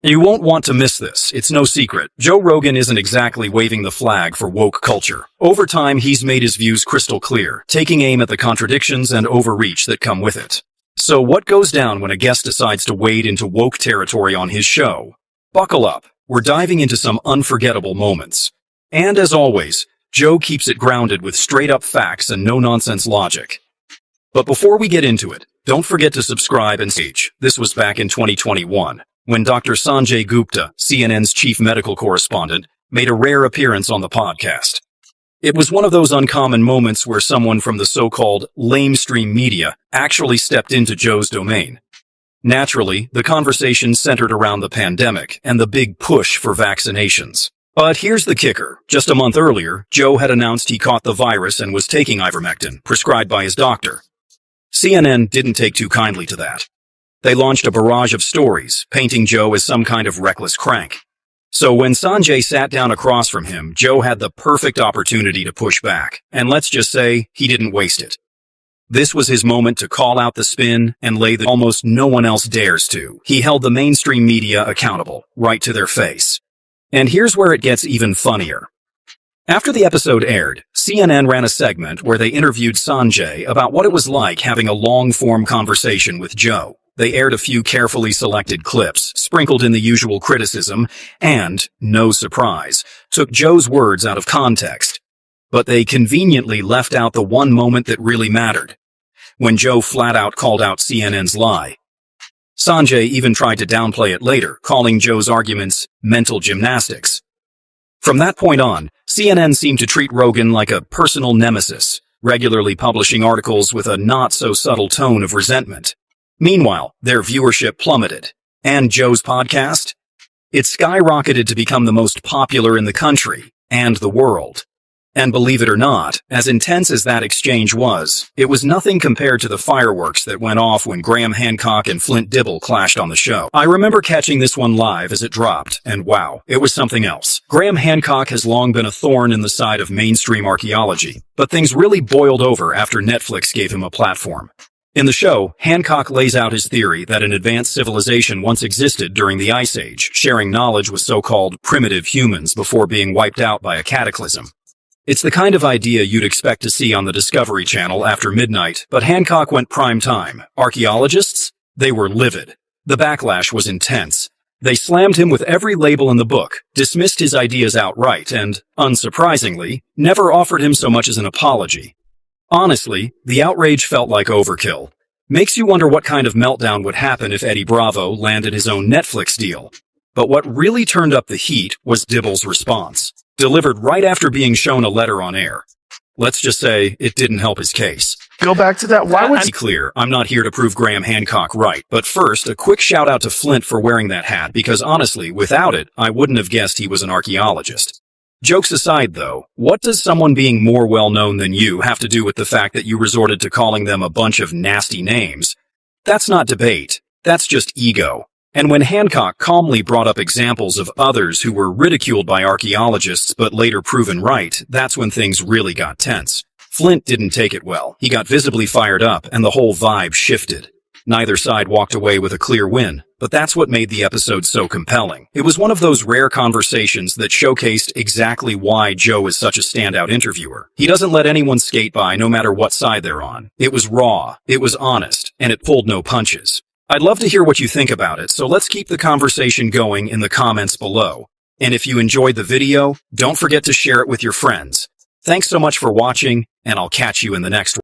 You won't want to miss this. It's no secret. Joe Rogan isn't exactly waving the flag for woke culture. Over time, he's made his views crystal clear, taking aim at the contradictions and overreach that come with it. So what goes down when a guest decides to wade into woke territory on his show? Buckle up. We're diving into some unforgettable moments. And as always, Joe keeps it grounded with straight-up facts and no-nonsense logic. But before we get into it, don't forget to subscribe and sage. This was back in 2021, when Dr. Sanjay Gupta, CNN's chief medical correspondent, made a rare appearance on the podcast. It was one of those uncommon moments where someone from the so-called lamestream media actually stepped into Joe's domain. Naturally, the conversation centered around the pandemic and the big push for vaccinations. But here's the kicker. Just a month earlier, Joe had announced he caught the virus and was taking ivermectin, prescribed by his doctor. CNN didn't take too kindly to that. They launched a barrage of stories, painting Joe as some kind of reckless crank. So when Sanjay sat down across from him, Joe had the perfect opportunity to push back. And let's just say, he didn't waste it. This was his moment to call out the spin and lay that almost no one else dares to. He held the mainstream media accountable, right to their face. And here's where it gets even funnier. After the episode aired, CNN ran a segment where they interviewed Sanjay about what it was like having a long-form conversation with Joe. They aired a few carefully selected clips, sprinkled in the usual criticism, and, no surprise, took Joe's words out of context. But they conveniently left out the one moment that really mattered, when Joe flat-out called out CNN's lie. Sanjay even tried to downplay it later, calling Joe's arguments mental gymnastics. From that point on, CNN seemed to treat Rogan like a personal nemesis, regularly publishing articles with a not-so-subtle tone of resentment. Meanwhile, their viewership plummeted. And Joe's podcast? It skyrocketed to become the most popular in the country and the world. And believe it or not, as intense as that exchange was, it was nothing compared to the fireworks that went off when Graham Hancock and Flint Dibble clashed on the show. I remember catching this one live as it dropped, and wow, it was something else. Graham Hancock has long been a thorn in the side of mainstream archaeology, but things really boiled over after Netflix gave him a platform. In the show, Hancock lays out his theory that an advanced civilization once existed during the Ice Age, sharing knowledge with so-called primitive humans before being wiped out by a cataclysm. It's the kind of idea you'd expect to see on the Discovery Channel after midnight, but Hancock went prime time. Archaeologists? They were livid. The backlash was intense. They slammed him with every label in the book, dismissed his ideas outright, and, unsurprisingly, never offered him so much as an apology. Honestly, the outrage felt like overkill. Makes you wonder what kind of meltdown would happen if Eddie Bravo landed his own Netflix deal. But what really turned up the heat was Dibble's response, delivered right after being shown a letter on air. Let's just say it didn't help his case. Go back to that. Why would be clear, I'm not here to prove Graham Hancock right, but first, a quick shout out to Flint for wearing that hat, because honestly, without it, I wouldn't have guessed he was an archaeologist. Jokes aside, though, what does someone being more well-known than you have to do with the fact that you resorted to calling them a bunch of nasty names? That's not debate. That's just ego. And when Hancock calmly brought up examples of others who were ridiculed by archaeologists but later proven right, that's when things really got tense. Flint didn't take it well. He got visibly fired up, and the whole vibe shifted. Neither side walked away with a clear win, but that's what made the episode so compelling. It was one of those rare conversations that showcased exactly why Joe is such a standout interviewer. He doesn't let anyone skate by no matter what side they're on. It was raw, it was honest, and it pulled no punches. I'd love to hear what you think about it, so let's keep the conversation going in the comments below. And if you enjoyed the video, don't forget to share it with your friends. Thanks so much for watching, and I'll catch you in the next one.